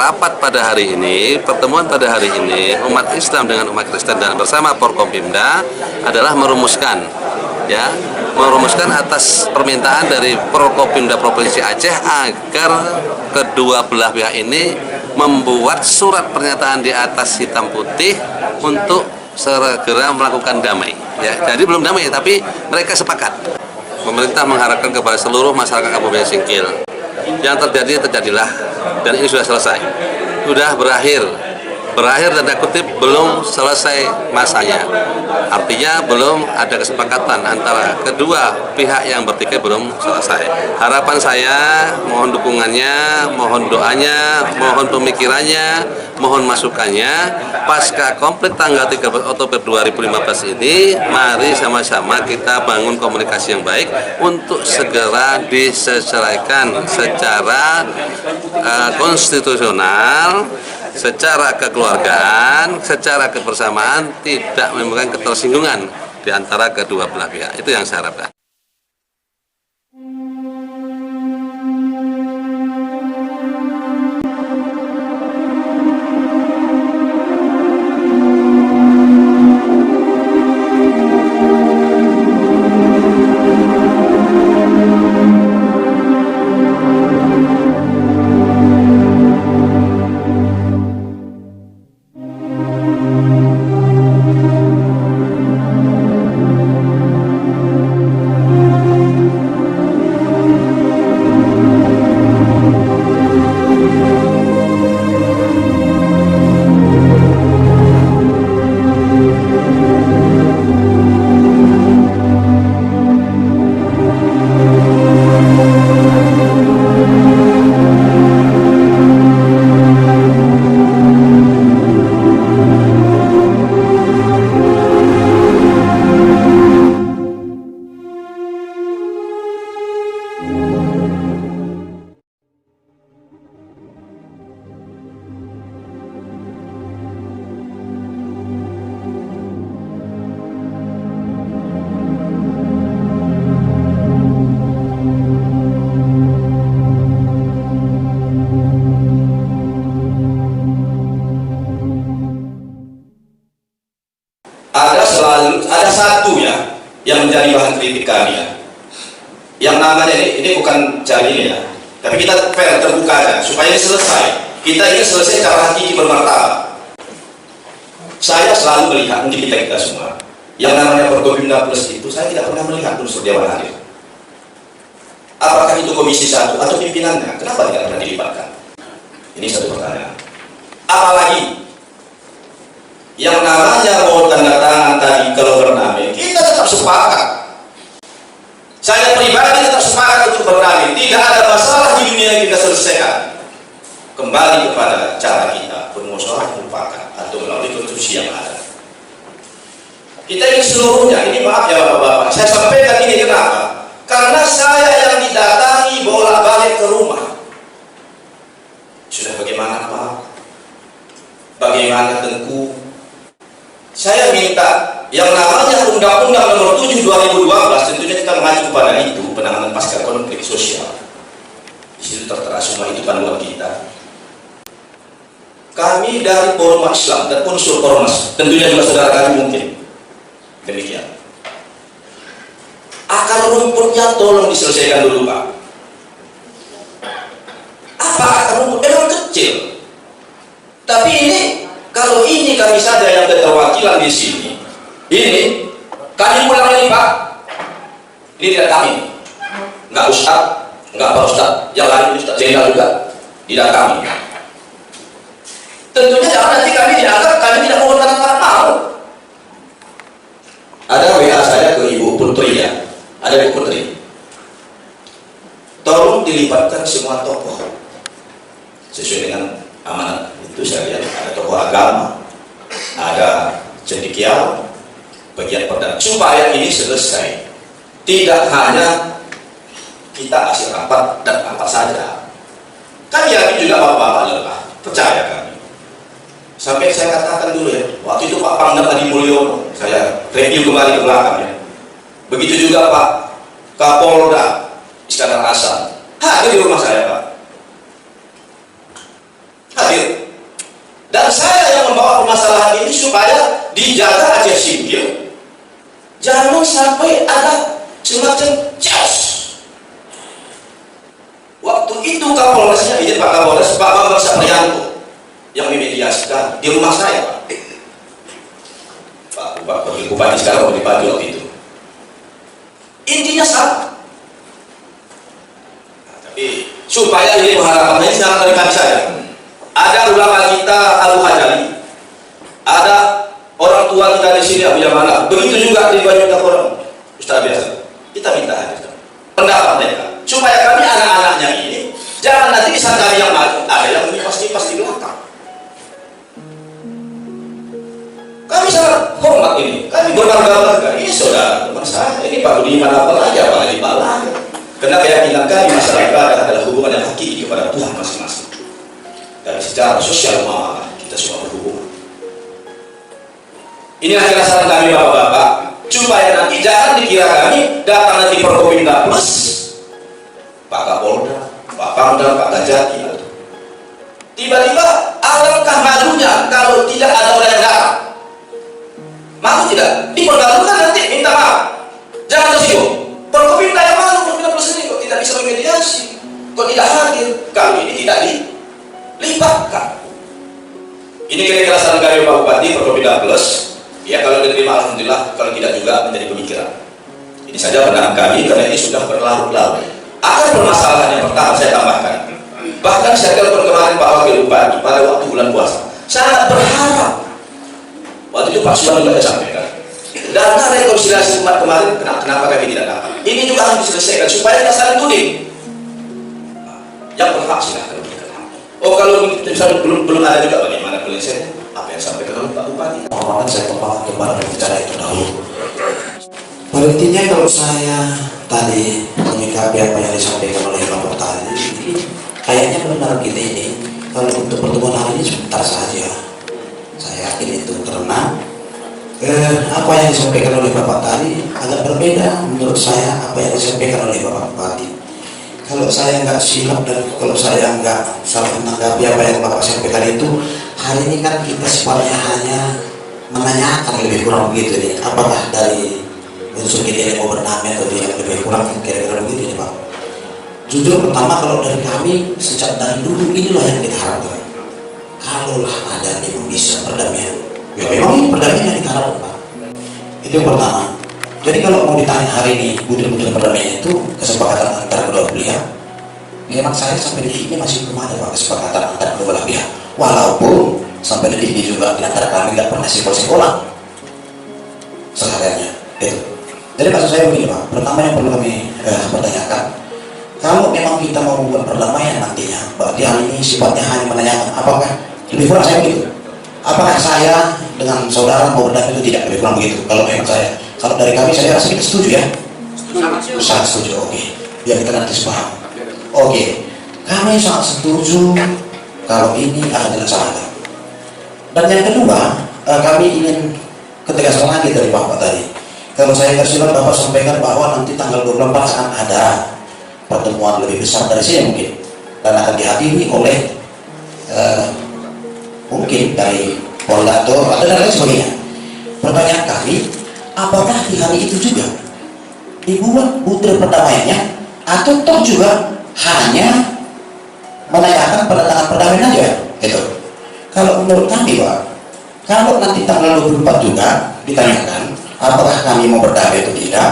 rapat pada hari ini, pertemuan pada hari ini, umat Islam dengan umat Kristen dan bersama Forkopimda adalah merumuskan atas permintaan dari Forkopimda Provinsi Aceh agar kedua belah pihak ini membuat surat pernyataan di atas hitam putih untuk segera melakukan damai. Ya, jadi belum damai, tapi mereka sepakat. Pemerintah mengharapkan kepada seluruh masyarakat Kabupaten Singkil, yang terjadilah, dan ini sudah selesai, sudah berakhir tanda kutip, belum selesai masanya. Artinya belum ada kesepakatan antara kedua pihak yang bertikai, belum selesai. Harapan saya, mohon dukungannya, mohon doanya, mohon pemikirannya, mohon masukannya. Pasca komplit tanggal 13 Oktober 2015 ini, mari sama-sama kita bangun komunikasi yang baik untuk segera diselesaikan secara konstitusional, secara kekeluargaan, secara kebersamaan, tidak menimbulkan ketersinggungan di antara kedua belah pihak. Itu yang saya harapkan. Ada satu ya yang menjadi bahan kritik kami ya, yang namanya ini bukan cari ini ya, tapi kita fair, terbuka aja supaya ini selesai. Kita ingin selesai secara hakiki bermartabat. Saya selalu melihat, untuk kita semua, yang namanya Forkopimda Plus itu saya tidak pernah melihat unsur Dewan hadir. Apakah itu komisi 1 atau pimpinannya? Kenapa tidak pernah dilibatkan? Ini satu pertanyaan. Apalagi yang namanya mau tanda tangan tadi kalau bernamai, kita tetap sepakat. Saya pribadi tetap sepakat untuk bernamai. Tidak ada masalah di dunia yang kita selesaikan. Kembali kepada cara kita bermusyawarah mufakat atau melalui konstitusi yang ada. Kita ini seluruhnya, ini maaf ya bapak-bapak, saya sampaikan ini kenapa? Karena saya yang didatangi bolak-balik ke rumah. Sudah bagaimana Pak? Bagaimana Tengku? Saya minta yang namanya Undang-Undang Nomor 7 2012, tentunya kita mengacu kepada itu, penanganan pasca konflik sosial. Di situ tertera semua itu panduan kita. Kami dari Forum Islam dan unsur Ormas, tentunya juga saudara kami mungkin demikian. Akar rumputnya tolong diselesaikan dulu Pak. Apa akar rumput? Memang kecil. Tapi ini, kalau ini kami saja yang keterwakilan di sini, ini kami pulang lagi Pak. Ini tidak kami, nggak Ustaz, nggak Pak Ustaz, yang lain Ustaz Jenderal juga, tidak kami. Tentunya jangan nanti kami dianggap kami tidak mau berkata mau. Ada WA saya ke Ibu Putri ya, ada Ibu Putri. Tolong dilibatkan semua tokoh sesuai dengan amanat itu. Saya lihat ada tokoh agama, ada cendekiawan, bagian perdana, supaya ini selesai. Tidak hanya kita hasil rapat dan apa saja. Kan yakin juga bapak-bapak lelah, percaya kami. Sampai saya katakan dulu ya, waktu itu Pak Pangdam Adi Mulyono, saya review kembali ke belakang ya. Begitu juga Pak Kapolda Iskandar Hasan hadir di rumah saya Pak. Hadir. dijaga Aceh Sipil, jangan sampai ada semacam chaos. Waktu itu Kapolresnya, izin Pak Kapolres, Pak Bambang Saprianto yang memediasikan di rumah saya, Pak Bupati sekarang, Pak Bupati waktu itu. Intinya sama. Nah, tapi supaya ini harapannya jangan dari kami saja. Ada ulama kita Abu Hajali, ada orang tua kita di sini Abu Yamala, begitu juga di banyak orang Ustaz biasa. Kita minta hadir pendapat mereka supaya kami anak-anaknya ini jangan nanti bisa kami yang maju, ada yang ini pasti di belakang. Kami sangat hormat ini, kami berbangga-bangga. Ini saudara teman saya, ini Pak Budiman apalagi Pak Lagi. Karena keyakinan kami masalah ibadah adalah hubungan yang hakiki kepada Tuhan masing-masing. Dan secara sosial muamalah kita semua berhubungan. Inilah kira-kira kami bapak-bapak, supaya nanti jangan dikira kami datang nanti Forkopimda plus Pak Kapolda, Pak Pangdam, Pak Kajati. Tiba-tiba alangkah malunya kalau tidak ada orang yang datang. Malu tidak? Dipergaduhkan nanti minta maaf. Jangan tersinggung. Forkopimda yang malu Forkopimda plus ini kok tidak bisa memediasi, kok tidak hadir. Kami ini tidak dilibatkan. Ini kira-kira saran kami Pak Bupati Forkopimda plus. Ya kalau diterima alhamdulillah, kalau tidak juga menjadi pemikiran. Ini saja pandangan kami karena ini sudah berlarut-larut. Akan permasalahan yang pertama saya tambahkan. Bahkan saya telepon kemarin Pak Wakil Bupati pada waktu bulan puasa. Sangat berharap. Waktu itu Pak Suwan juga sampaikan. Dana rekonsiliasi umat kemarin kenapa kami tidak dapat? Ini juga harus diselesaikan supaya tidak saling tuding. Yang berhak silahkan berikan. Oh kalau misalnya belum ada juga bagaimana penyelesaiannya? Apa yang sampaikan oleh Pak Bupati? Mohon saya kembali berbicara itu dahulu. Pada intinya kalau saya tadi menyikapi apa yang disampaikan oleh Pak Bupati, kayaknya benar kita ini kalau untuk pertemuan hari ini sebentar saja. Saya yakin itu karena apa yang disampaikan oleh Bapak tadi agak berbeda menurut saya apa yang disampaikan oleh Bapak Bupati. Kalau saya nggak silap dan kalau saya nggak salah menanggapi apa yang Bapak sampaikan itu, hari ini kan kita sifatnya hanya menanyakan lebih kurang begitu nih, apakah dari unsur kita yang mau bernama atau tidak, lebih kurang kira-kira begitu nih Pak. Jujur pertama kalau dari kami sejak dari dulu inilah yang kita harapkan. Kalaulah ada yang bisa perdamaian, ya memang ini perdamaian yang kita harapkan Pak. Itu yang pertama. Jadi kalau mau ditanya hari ini butir-butir perdamaian itu kesepakatan antara kedua belah, memang saya sampai detik ini masih belum ada Pak kesepakatan antara kedua belah pihak. Walaupun sampai detik ini juga di antara kami nggak pernah sekolah sehariannya itu. Jadi maksud saya begini Pak, pertama yang perlu kami pertanyakan, kalau memang kita mau membuat perdamaian nantinya, berarti hal ini sifatnya hanya menanyakan apakah lebih kurang saya begitu, apakah saya dengan saudara mau berdamai itu tidak, lebih kurang begitu. Kalau memang saya, kalau dari kami saya rasa kita setuju ya, sangat setuju. Oke, biar kita nanti sepaham. Oke, kami sangat setuju kalau ini ada dilaksanakan. Dan yang kedua, kami ingin ketegasan lagi dari Bapak tadi. Kalau saya nggak silap, Bapak sampaikan bahwa nanti tanggal 24 akan ada pertemuan lebih besar dari sini mungkin, dan akan dihadiri oleh mungkin dari Polda atau dan lain sebagainya. Pertanyaan kami, apakah di hari itu juga dibuat butir perdamaiannya, atau toh juga hanya menanyakan penandatangan perdamaian aja gitu. Kalau menurut kami Pak, kalau nanti tanggal 24 juga ditanyakan apakah kami mau berdamai atau tidak,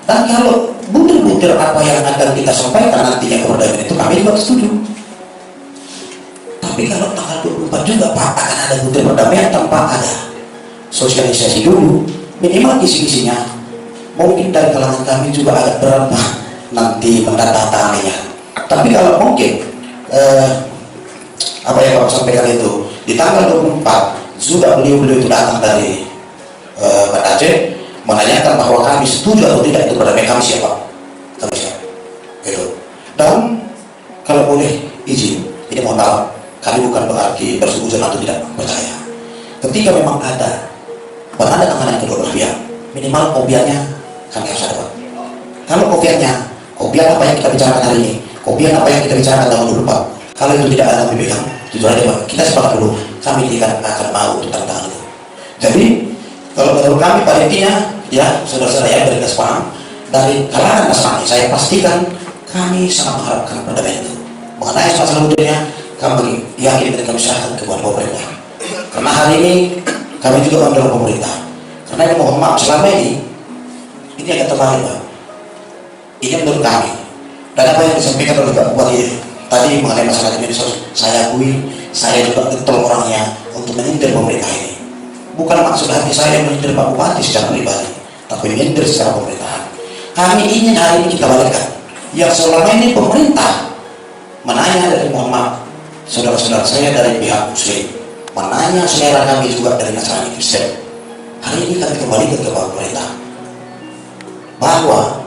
dan kalau butir-butir apa yang akan kita sampaikan nantinya perdamaian itu kami juga setuju. Tapi kalau tanggal 24 juga Pak akan ada butir perdamaian tanpa ada sosialisasi dulu, minimal kisi-kisinya mungkin dari kalangan kami juga agak berat Pak nanti mendatangkannya. Tapi kalau mungkin apa yang Bapak sampaikan itu di tanggal 24 sudah beliau itu datang dari Banda Aceh menanyakan bahwa kami setuju atau tidak itu perdamaian, kami siapa? Kami siapa? Gitu. Dan kalau boleh izin, ini mohon maaf, kami bukan berarti bersetuju atau tidak percaya. Ketika memang ada penandatanganan kedua belah pihak, minimal kopiannya kami harus ada Pak. Kalau kopiannya, kopian apa yang kita bicarakan hari ini, kopian apa yang kita bicarakan tahun 24, kalau itu tidak ada dipegang, jujur aja Pak, kita sepakat dulu, kami tidak akan mau untuk tantangan itu. Jadi Kalau menurut kami pada intinya, ya saudara-saudara yang bergas paham, dari kalangan Nasrani saya pastikan kami sangat mengharapkan perdamaian itu. Mengenai masalah budaya, kami yakin dan kami serahkan kepada pemerintah. Karena hari ini kami juga mendorong pemerintah. Karena ini mohon maaf selama ini agak terbalik Pak. Ini menurut kami. Dan apa yang disampaikan oleh Pak Bupati tadi mengenai masalah ini, saya akui, saya juga getol orangnya untuk menyindir pemerintah ini. Bukan maksud hati saya menyindir Pak Bupati secara pribadi, tapi menyindir secara pemerintahan. Kami ingin hari ini kita balikkan. Yang selama ini pemerintah menanya dari mohon maaf, saudara-saudara saya dari pihak Muslim, menanya selera kami juga dari Nasrani Kristen. Hari ini kami kembalikan ke pemerintah bahwa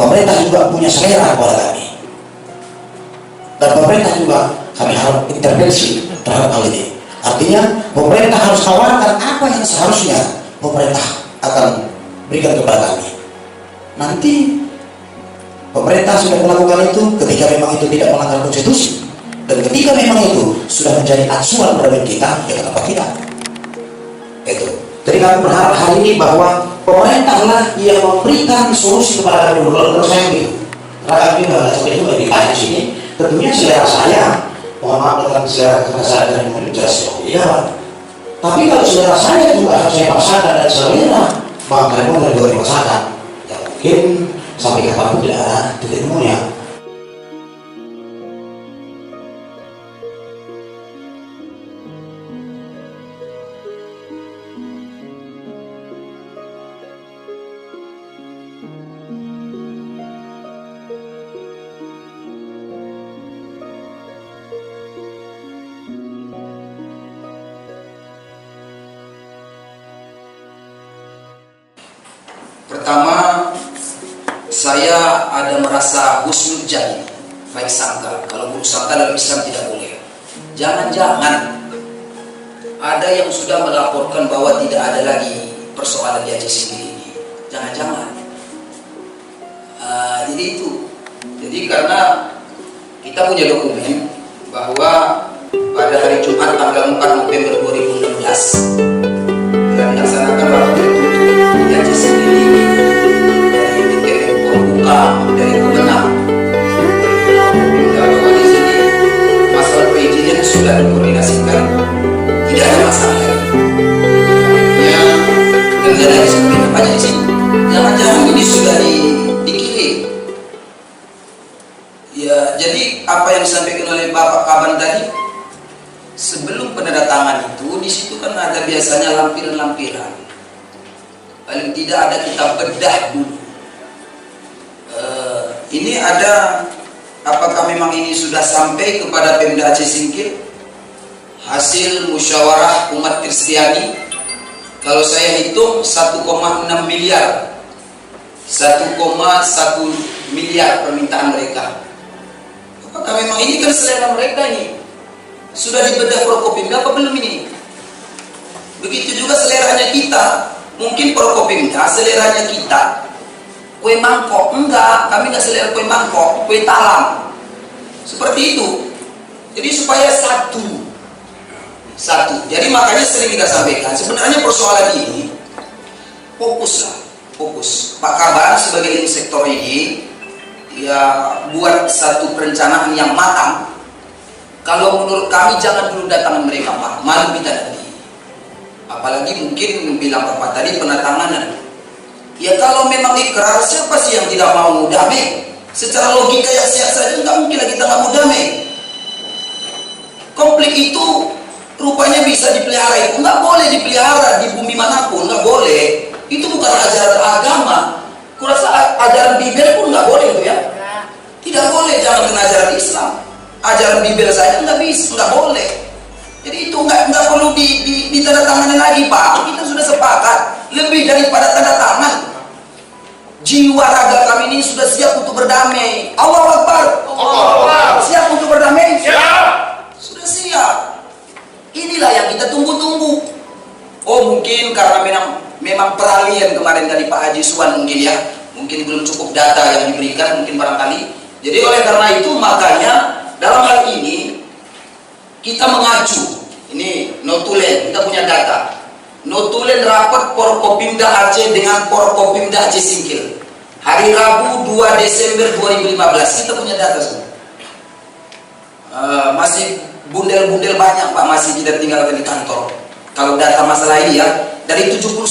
pemerintah juga punya selera kepada kami, dan pemerintah juga kami harus intervensi terhadap hal ini. Artinya pemerintah harus tawarkan apa yang seharusnya pemerintah akan berikan kepada kami. Nanti pemerintah sudah melakukan itu ketika memang itu tidak melanggar konstitusi, dan ketika memang itu sudah menjadi acuan pada kita, ya kenapa tidak? Itu. Jadi kami berharap hari ini bahwa pemerintahlah yang memberikan solusi kepada kami. Menurut saya gitu. Karena kami nggak sampai itu lebih banyak sini. Tentunya selera saya, mohon maaf dengan selera karena saya dari menjelaskan. Iya, tapi kalau selera saya juga harus saya paksakan dan selera, maka mereka juga dipaksakan. Ya mungkin sampai kapanpun tidak ada titik temunya. Pertama, saya ada merasa husnuzan, baik sangka. Kalau buruk sangka dalam Islam tidak boleh. Jangan-jangan ada yang sudah melaporkan bahwa tidak ada lagi persoalan di Aceh sendiri ini. Jangan-jangan. Jadi itu. Jadi karena kita punya dokumen bahwa pada hari Jumat tanggal 4 November 2016 telah dilaksanakan rapat tertutup di Aceh sendiri dari dari Kemenang. Bahwa di sini masalah perizinan sudah dikoordinasikan, tidak ada masalah lagi. Ya, dan dari seperti apa di sini? Jangan-jangan ini sudah dikirim. Ya, jadi apa yang disampaikan oleh Bapak Kaban tadi, sebelum penandatangan itu, di situ kan ada biasanya lampiran-lampiran. Paling tidak ada kita bedah dulu. Ini ada, apakah memang ini sudah sampai kepada Pemda Aceh Singkil? Hasil musyawarah umat Kristiani, kalau saya hitung 1,6 miliar, 1,1 miliar permintaan mereka. Apakah memang ini kan selera mereka ini? Sudah dibedah Prokopimda apa belum ini? Begitu juga seleranya kita. Mungkin Prokopimda seleranya kita kue mangkok, enggak, kami nggak selera kue mangkok, kue talam, seperti itu. Jadi supaya satu. Jadi makanya sering kita sampaikan, sebenarnya persoalan ini fokus. Pak Kaban sebagai inspektor ini, ya buat satu perencanaan yang matang. Kalau menurut kami jangan dulu datangan mereka Pak, malu kita nanti. Apalagi mungkin bilang Bapak tadi penatanganan. Ya kalau memang ikrar, siapa sih yang tidak mau damai? Secara logika yang sehat saja nggak mungkin lah kita nggak mau damai. Konflik itu rupanya bisa dipelihara, itu nggak boleh dipelihara di bumi manapun, nggak boleh. Itu bukan ajaran agama. Kurasa ajaran Bibel pun nggak boleh itu ya. Tidak boleh, jangan dengan ajaran Islam. Ajaran Bibel saja nggak bisa, nggak boleh. Jadi itu nggak perlu ditandatangani lagi Pak. Kita sudah sepakat. Lebih daripada tanda tangan, jiwa raga kami ini sudah siap untuk berdamai. Allahu Akbar. Siap untuk berdamai? Siap. Sudah siap. Inilah yang kita tunggu-tunggu. Oh mungkin karena memang peralihan kemarin dari Pak Haji Suwan mungkin ya. Mungkin belum cukup data yang diberikan mungkin barangkali. Jadi oleh karena itu makanya dalam hal ini kita mengacu. Ini notulen, kita punya data. notulen rapat Forkopimda Aceh dengan Forkopimda Aceh Singkil. Hari Rabu 2 Desember 2015 kita punya data semua. Masih bundel-bundel banyak Pak, masih kita tinggalkan di kantor. Kalau data masalah ini ya, dari 79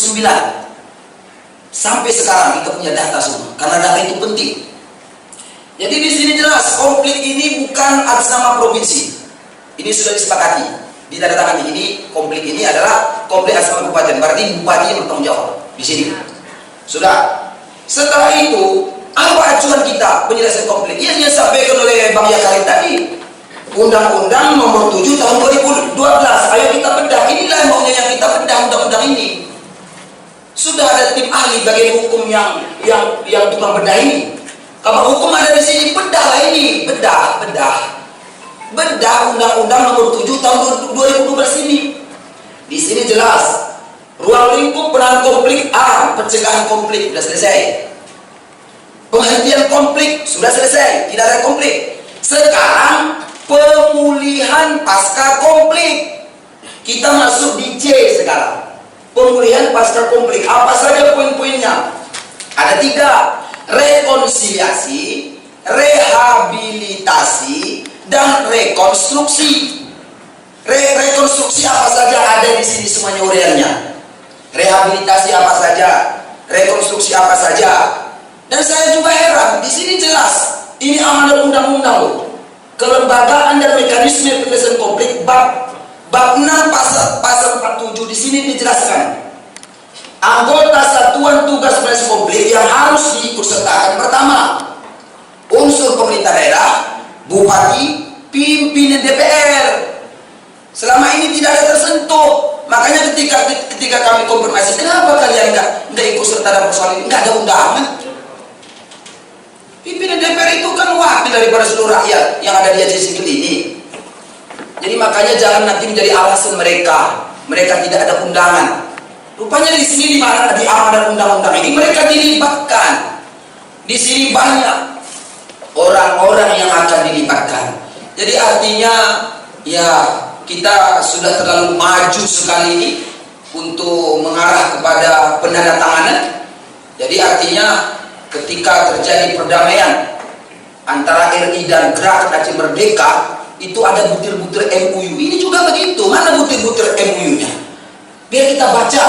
sampai sekarang kita punya data semua, karena data itu penting. Jadi di sini jelas konflik ini bukan atas nama provinsi. Ini sudah disepakati, ditandatangani. Ini konflik ini adalah konflik atas nama kabupaten. Berarti bupati yang bertanggung jawab di sini. Sudah. Setelah itu, apa acuan kita penyelesaian konflik? Yang disampaikan oleh Bang Yakarin tadi. Undang-Undang nomor 7 tahun 2012. Ayo kita bedah. Inilah maunya yang kita bedah undang-undang ini. Sudah ada tim ahli bagian hukum yang tukang bedah ini. Kalau hukum ada di sini, bedahlah ini, bedah undang-undang nomor 7 tahun 2012 ini. Di sini jelas ruang lingkup penanganan konflik A, pencegahan konflik sudah selesai. Penghentian konflik sudah selesai, tidak ada konflik. Sekarang pemulihan pasca konflik. Kita masuk di C sekarang. Pemulihan pasca konflik. Apa saja poin-poinnya? Ada 3: rekonsiliasi, rehabilitasi, dan rekonstruksi. Rekonstruksi apa saja ada di sini semuanya uraiannya. Rehabilitasi apa saja, rekonstruksi apa saja. Dan saya juga heran, di sini jelas ini amanat undang-undang loh. Kelembagaan dan mekanisme penyelesaian konflik bab 6 pasal 47 di sini dijelaskan. Anggota satuan tugas penyelesaian konflik yang harus diikutsertakan pertama, unsur pemerintah daerah, bupati, pimpinan DPR. Selama ini tidak ada tersentuh. Makanya ketika kami konfirmasi, kenapa kalian nggak ikut serta dalam persoalan ini? Nggak ada undangan. Pimpinan DPR itu kan wakil daripada seluruh rakyat yang ada di Aceh Singkil ini. Jadi makanya jangan nanti menjadi alasan mereka tidak ada undangan. Rupanya di sini di mana di amanat undang-undang ini mereka dilibatkan. Di sini banyak orang-orang yang akan dilibatkan. Jadi artinya ya kita sudah terlalu maju sekali ini untuk mengarah kepada penandatanganan. Jadi artinya ketika terjadi perdamaian antara RI dan Gerakan Aceh Merdeka, itu ada butir-butir MUU. Ini juga begitu. Mana butir-butir MUU-nya? Biar kita baca,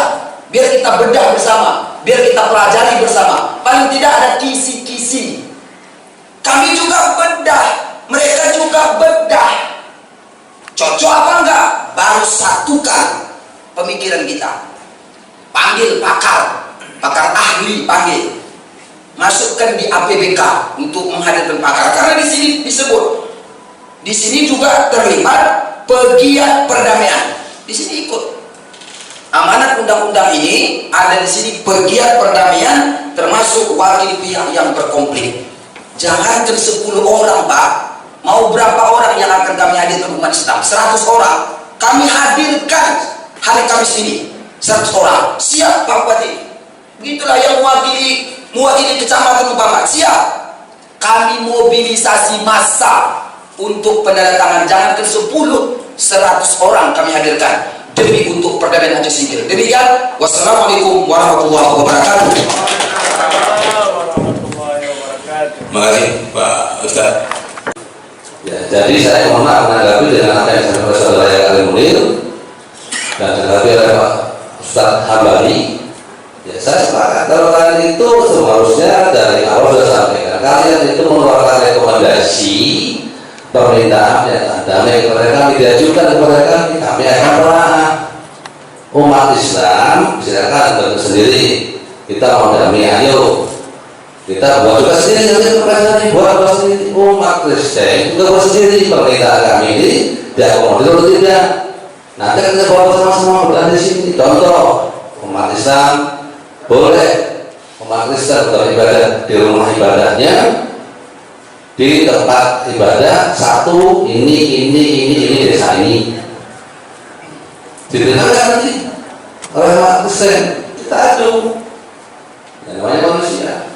biar kita bedah bersama, biar kita pelajari bersama. Paling tidak ada kisi-kisi. Kami juga bedah, mereka juga bedah. Cocok apa enggak? Baru satukan pemikiran kita. Panggil pakar ahli, panggil. Masukkan di APBK untuk menghadirkan pakar. Karena di sini disebut, di sini juga terlibat pegiat perdamaian. Di sini ikut. Amanat undang-undang ini ada di sini pegiat perdamaian, termasuk wakil pihak yang berkonflik. Jangan 10 orang, Pak. Mau berapa orang yang akan kami hadirkan umat Islam? 100 orang. Kami hadirkan hari Kamis ini 100 orang. Siap Pak Bupati. Begitulah yang mewakili kecamatan umpama. Siap. Kami mobilisasi massa untuk penandatangan. Jangan ke 100 orang kami hadirkan demi untuk perdamaian Aceh Singkil. Demikian. Wassalamualaikum warahmatullahi wabarakatuh. Terima kasih Pak Ustaz. Ya, jadi saya mohon maaf menanggapi dengan apa yang disampaikan oleh saudara Yakarin Munir dan ditanggapi oleh Pak Ustaz Hambali. Ya, saya sepakat kalau kalian itu seharusnya dari awal sudah sampaikan, kalian itu mengeluarkan rekomendasi permintaan yang damai kepada kami, diajukan kepada kami akan pernah umat Islam silakan tentu sendiri, kita mau damai, ayo kita buat juga sendiri, nanti buat sendiri. Umat Kristen juga buat sendiri. Permintaan kami ini diakomodir atau tidak, nanti kita bawa sama-sama berada di sini. Contoh, umat Islam boleh umat Kristen beribadah di rumah ibadahnya, di tempat ibadah satu ini desa ini diterima nanti oleh umat Kristen, kita adu. Yang namanya manusia.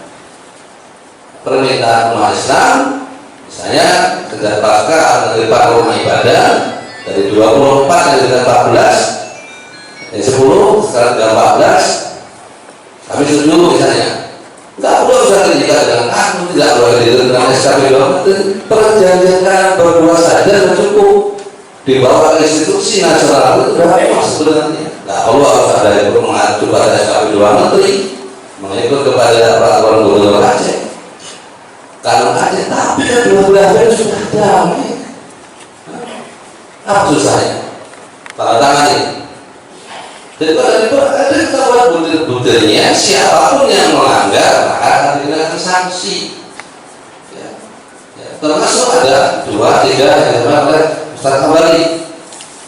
Permintaan umat Islam misalnya sejak pasca menerima rumah ibadah dari 24 dan 14 Dari 10 sekarang sudah 14, kami setuju misalnya. Enggak perlu usah terikat dengan aku, tidak boleh dengan SKP 2 Menteri. Perjanjian berdua saja sudah cukup. Di bawah institusi nasional itu sudah apa sebenarnya? Nah, perlu harus ada yang mengacu pada SKP 2 Menteri, mengikut kepada peraturan gubernur Aceh. Kalau Aceh, tapi kedua belah pihak sudah damai. Apa susahnya? Tanda tangan ini. Jadi ada kita buat butir-butirnya, siapapun yang melanggar maka akan dikenakan sanksi. Ya. Termasuk ada 2, 3 yang ada Ustaz kembali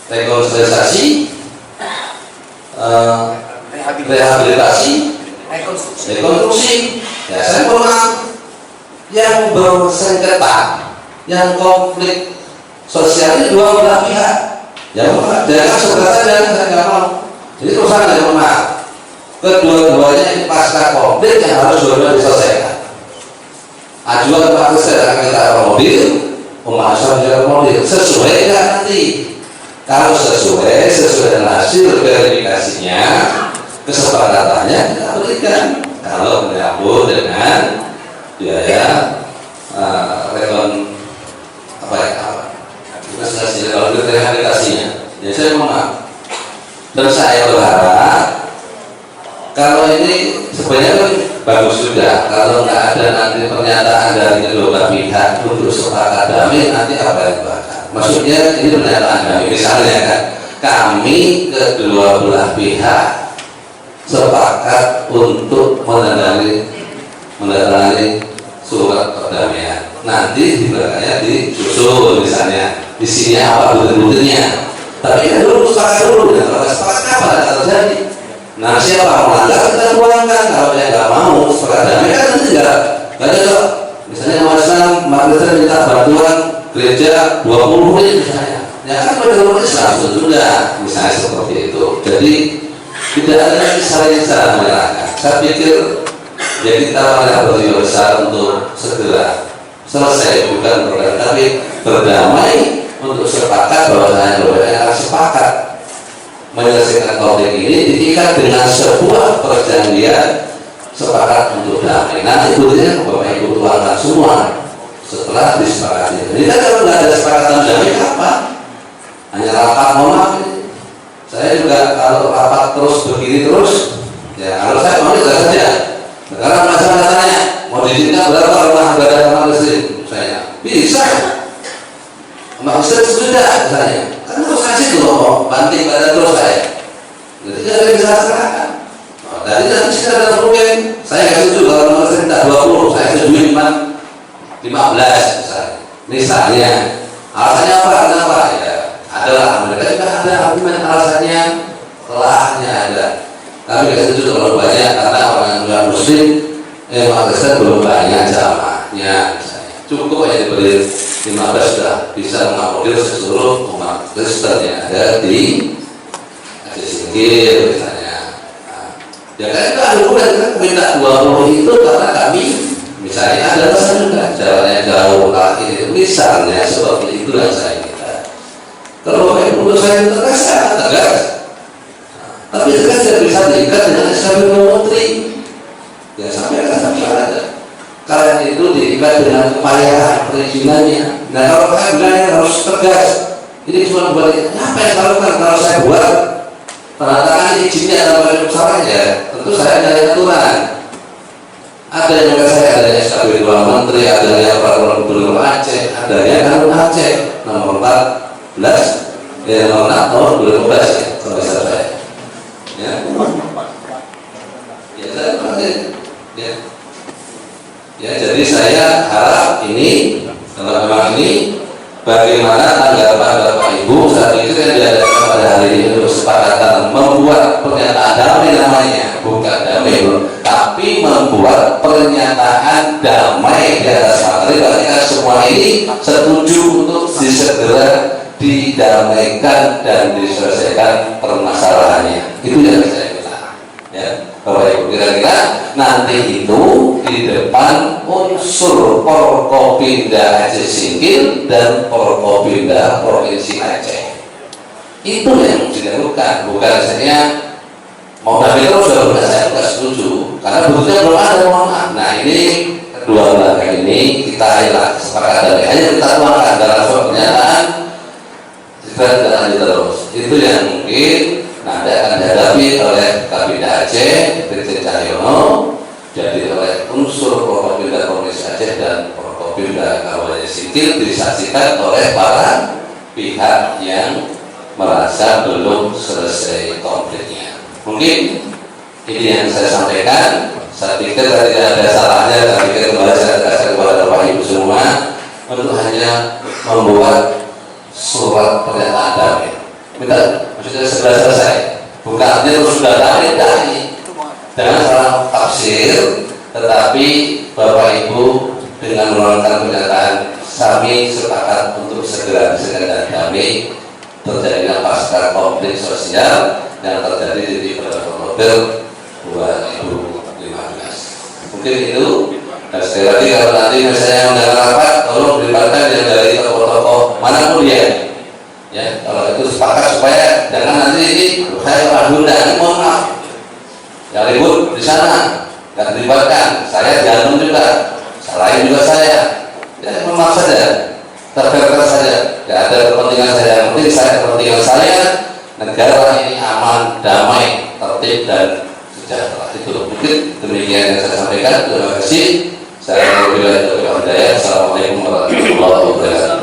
rekonsiliasi, rehabilitasi, rekonstruksi. Ya, saya pernah yang bersengketa, yang konflik sosial ini dua belah pihak. Ya, jangan segera saja, saya nggak mau. Jadi perusahaan yang menang, kedua-duanya ini pasca konflik yang harus dua-duanya diselesaikan. Ajuan Pak Presiden akan kita mobil, pembahasan jalan mobil sesuai nggak nanti? Kalau sesuai dengan hasil verifikasinya, kesepakatannya kita berikan. Kalau menyambut dengan biaya rehabilitasinya, ya saya mohon. Dan saya berharap kalau ini sebenarnya bagus juga. Kalau nggak ada nanti pernyataan dari kedua belah pihak untuk sepakat damai, nanti apa yang bakal? Maksudnya ini pernyataan damai. Misalnya kan, kami kedua belah pihak sepakat untuk menandatangani surat perdamaian. Nanti di belakangnya disusul misalnya di sini apa butir-butirnya. Tapi kan dulu sepakat dulu, ya. Kalau sepakat apa yang terjadi? Nah, siapa melanggar kita buangkan. Kalau dia nggak mau sepakat damai kan nanti nggak ada. Misalnya Mas minta bantuan gereja 20 menit misalnya, ya kan pada Islam sudah misalnya seperti itu. Jadi tidak ada lagi saling menyalahkan. Saya pikir ya kita berjiwa besar untuk segera selesai, bukan berdamai, tapi berdamai untuk sepakat bahwasanya yang sepakat menyelesaikan konflik ini diikat dengan sebuah perjanjian sepakat untuk damai. Nanti buktinya Bapak Ibu tuangkan semua setelah disepakati. Ini kan kalau nggak ada sepakatan damai apa? Hanya rapat mohon. Saya juga kalau rapat terus begini terus, ya kalau saya mau itu saja. Sekarang masalah tanya, mau diizinkan berapa rumah ibadah sama Muslim? Saya bisa. Maksudnya sudah misalnya, kan terus kasih dulu, banting badan terus saya. Jadi tidak ada bisa serahkan. Tadi nanti kita ada problem, saya nggak setuju kalau nomor saya minta 20, saya setuju 15 misalnya. Alasannya apa? Kenapa? Ya, adalah mereka juga ada argumen alasannya, telahnya ada. Tapi nggak setuju terlalu banyak karena orang yang Muslim, Kristen belum banyak jamaahnya. Cukup ya diberi 15 sudah bisa mengakomodir seluruh umat Kristen yang ada di Aceh Singkil misalnya. Nah, ya kan itu argumen kan minta 20 itu karena kami misalnya ada alasan juga jalannya jauh ini misalnya seperti itu yang saya minta. Kalau menurut saya tegas, tegas. Tapi tegas tidak bisa diikat dengan SKP 2 Menteri. Ya sampai ada. Kalian itu diikat dengan kepayahan perizinannya. Nah kalau saya bilang harus tegas, ini cuma buat apa yang kalau saya buat tanda tangan izinnya atau usahanya, tentu saya ada aturan. Ada yang kata saya ada SKP 2 Menteri, ada yang peraturan gubernur Aceh, ada yang kanun Aceh nomor 14, nomor 12 ya, kalau saya. Ya, ya saya pakai. Ya, jadi saya harap ini dalam memang ini bagaimana tanggapan Bapak Ibu saat itu yang diadakan pada hari ini untuk kesepakatan membuat pernyataan damai namanya, bukan damai tapi membuat pernyataan damai di atas materi. Berarti semua ini setuju untuk segera didamaikan dan diselesaikan permasalahannya. Itu yang saya minta. Ya, Bapak Ibu, kira-kira nanti itu di depan unsur Forkopimda Aceh Singkil dan Forkopimda Provinsi Aceh. Itu yang dilakukan, bukan misalnya mau damai terus sudah saya tidak setuju karena buktinya belum ada, mohon maaf. Nah ini kedua lembaga ini kita hilang sepakat damai, hanya kita tuangkan dalam surat pernyataan kita tidak lanjut terus. Itu yang mungkin nanti akan dihadapi oleh Kabinda Aceh, Brigjen Cahyono, jadi oleh unsur Prokopimda Provinsi Aceh dan Prokopimda Kabupaten Singkil, disaksikan oleh para pihak yang merasa belum selesai konfliknya. Mungkin ini yang saya sampaikan. Saya pikir tidak ada salahnya, saya pikir kembali saya kasih kepada Bapak Ibu semua untuk hanya membuat surat pernyataan damai. Maksudnya sudah selesai, bukan artinya terus sudah damai. Jangan salah tafsir, tetapi Bapak Ibu dengan mengeluarkan pernyataan kami sepakat untuk segera damai terjadinya pasca konflik sosial yang terjadi di Oktober 2015. Mungkin itu. Dan sekali lagi kalau nanti misalnya mendengar rapat, tolong dilibatkan yang dari tokoh-tokoh manapun dia. Ya, kalau itu sepakat supaya jangan nanti ini saya ragu dan mohon maaf. Yang ribut di sana, nggak dilibatkan. Saya jantung juga, salahin juga saya. Ya, memang saja, terfair saja. Tidak ada kepentingan saya. Yang penting saya kepentingan saya negara ini aman, damai, tertib dan sejahtera. Itu mungkin demikian yang saya sampaikan. Terima kasih. Saya Wabillahi Hidayah. Assalamualaikum warahmatullahi wabarakatuh.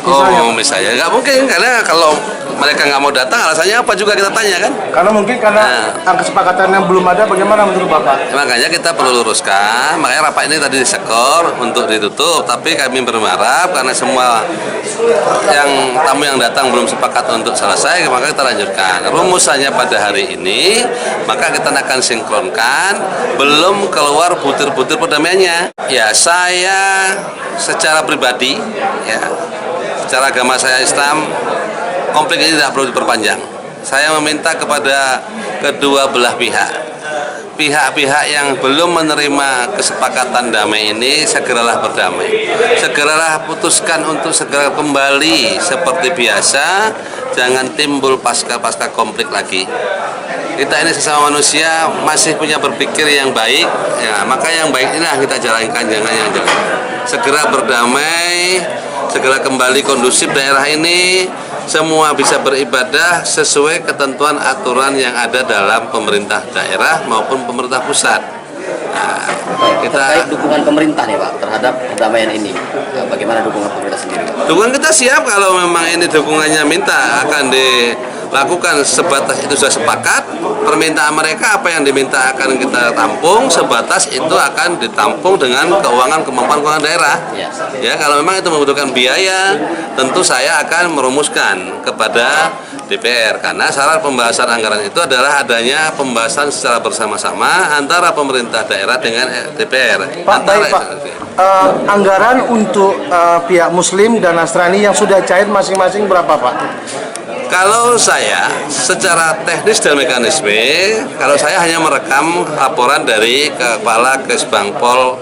Oh, misalnya nggak mungkin, karena kalau mereka nggak mau datang alasannya apa juga kita tanya kan. Karena mungkin karena kesepakatan yang belum ada, bagaimana menurut Bapak? Makanya kita perlu luruskan, makanya rapat ini tadi disekor untuk ditutup, tapi kami berharap karena semua tamu yang datang belum sepakat untuk selesai, maka kita lanjutkan. Rumusannya pada hari ini, maka kita akan sinkronkan, belum keluar butir-butir perdamaiannya. Ya, saya secara pribadi, ya, secara agama saya Islam, konflik ini tidak perlu diperpanjang. Saya meminta kepada kedua belah pihak yang belum menerima kesepakatan damai ini segeralah berdamai, segeralah putuskan untuk segera kembali seperti biasa, jangan timbul pasca konflik lagi. Kita ini sesama manusia masih punya berpikir yang baik, ya, maka yang baik inilah kita jalankan, jangan yang jelek. Segera berdamai, segera kembali kondusif daerah ini, semua bisa beribadah sesuai ketentuan aturan yang ada dalam pemerintah daerah maupun pemerintah pusat. Nah, terkait dukungan pemerintah nih Pak terhadap perdamaian ini, bagaimana dukungan pemerintah sendiri? Dukungan kita siap kalau memang ini dukungannya minta akan dilakukan sebatas itu sudah sepakat. Permintaan mereka apa yang diminta akan kita tampung, sebatas itu akan ditampung dengan kemampuan daerah. Ya, kalau memang itu membutuhkan biaya, tentu saya akan merumuskan kepada DPR, karena syarat pembahasan anggaran itu adalah adanya pembahasan secara bersama-sama antara pemerintah daerah dengan DPR. Pak, baik Pak, anggaran untuk pihak Muslim dan Nasrani yang sudah cair masing-masing berapa Pak? Kalau saya secara teknis dan mekanisme, kalau saya hanya merekam laporan dari Kepala Kesbangpol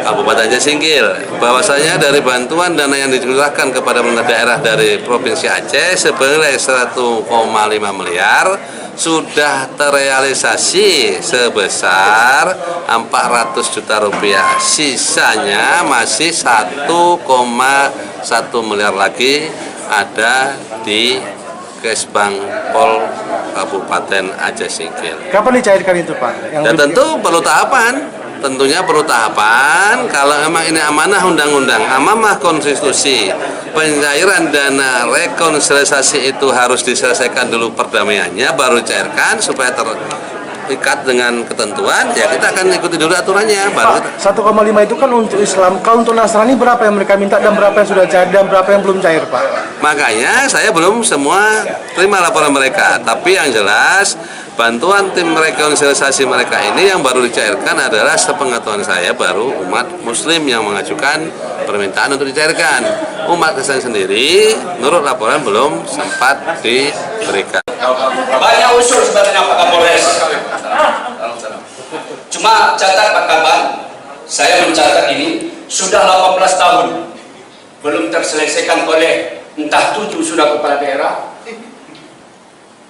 Kabupaten Aceh Singkil, bahwasanya dari bantuan dana yang dicurahkan kepada pemerintah daerah dari Provinsi Aceh sebenarnya 1,5 miliar sudah terrealisasi sebesar 400 juta rupiah. Sisanya masih 1,1 miliar lagi ada di Kesbangpol Kabupaten Aceh Singkil. Kapan dicairkan itu Pak? Dan tentu perlu tahapan, tentunya perlu tahapan. Kalau memang ini amanah undang-undang, amanah konstitusi, pencairan dana rekonsiliasi itu harus diselesaikan dulu perdamaiannya, baru dicairkan supaya terikat dengan ketentuan. Ya kita akan ikuti dulu aturannya. Baru Pak, 1,5 itu kan untuk Islam. Kalau untuk Nasrani berapa yang mereka minta dan berapa yang sudah cair dan berapa yang belum cair Pak? Makanya saya belum semua terima laporan mereka, tapi yang jelas bantuan tim rekonsiliasi mereka ini yang baru dicairkan adalah sepengetahuan saya baru umat Muslim yang mengajukan permintaan untuk dicairkan. Umat Kristen sendiri menurut laporan belum sempat diberikan. Banyak usul sebenarnya Pak Kapolres. Cuma catat Pak Kaban, saya mencatat ini sudah 18 tahun belum terselesaikan oleh entah 7 sudah kepala daerah,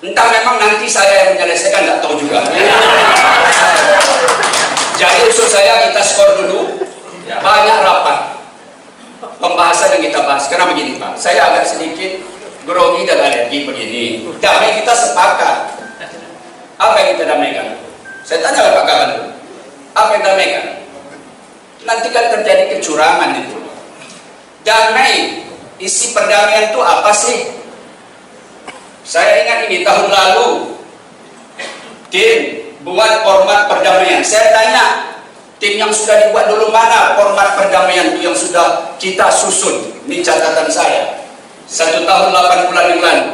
entah memang nanti saya yang menyelesaikan, nggak tahu juga. Jadi usul saya kita skor dulu, banyak rapat pembahasan yang kita bahas. Karena begini Pak, saya agak sedikit grogi dan alergi begini. Damai kita sepakat. Apa yang kita damaikan? Saya tanya Pak Kaban dulu. Apa yang damaikan? Nanti kan terjadi kecurangan itu. Damai, isi perdamaian itu apa sih? Saya ingat ini tahun lalu tim buat format perdamaian. Saya tanya tim yang sudah dibuat dulu, mana format perdamaian itu yang sudah kita susun? Ini catatan saya 1 tahun 8 bulan yang lalu.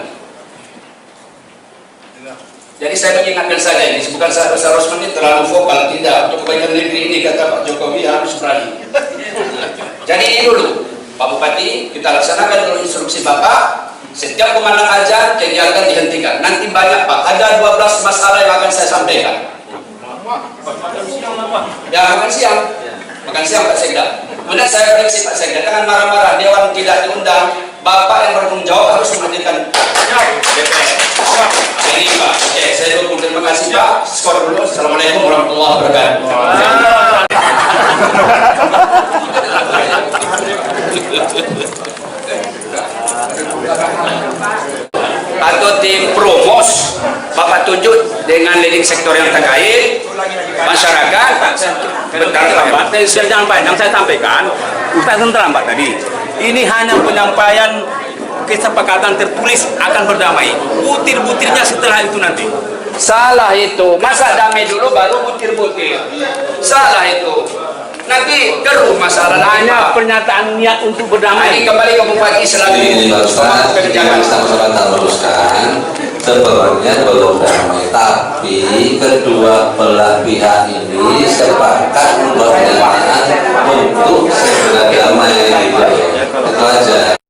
Jadi saya mengingatkan saja ini, bukan saya Rosman ini terlalu vokal, tidak. Untuk kebaikan negeri ini kata Pak Jokowi harus berani. Jadi ini dulu Pak Bupati, kita laksanakan dulu instruksi Bapak. Setiap kumandang ajar kegiatan dihentikan. Nanti banyak Pak, ada 12 masalah yang akan saya sampaikan. Ya makan siang Pak Sekda. Kemudian saya prediksi Pak Sekda, jangan marah-marah, Dewan tidak diundang, Bapak yang bertanggung jawab harus menghadirkan DPR. Ini Pak, oke, saya dukung, terima kasih Pak. Skor dulu, Assalamualaikum warahmatullahi wabarakatuh. Atau tim promos Bapak tunjuk dengan leading sektor yang terkait masyarakat. Terlambat, jangan panjang saya sampaikan. Ustaz terlambat tadi. Ini hanya penyampaian kesepakatan tertulis akan berdamai. Butir-butirnya setelah itu nanti. Salah itu, masa damai dulu baru butir-butir. Salah itu. Nanti keruh masalah Hanya pernyataan niat untuk berdamai. Ini kembali ke Bupati selaku Ini barusan sama-sama kita meluruskan sebenarnya belum damai, tapi kedua belah pihak ini sepakat membuat pernyataan untuk segera damai gitu. Itu aja.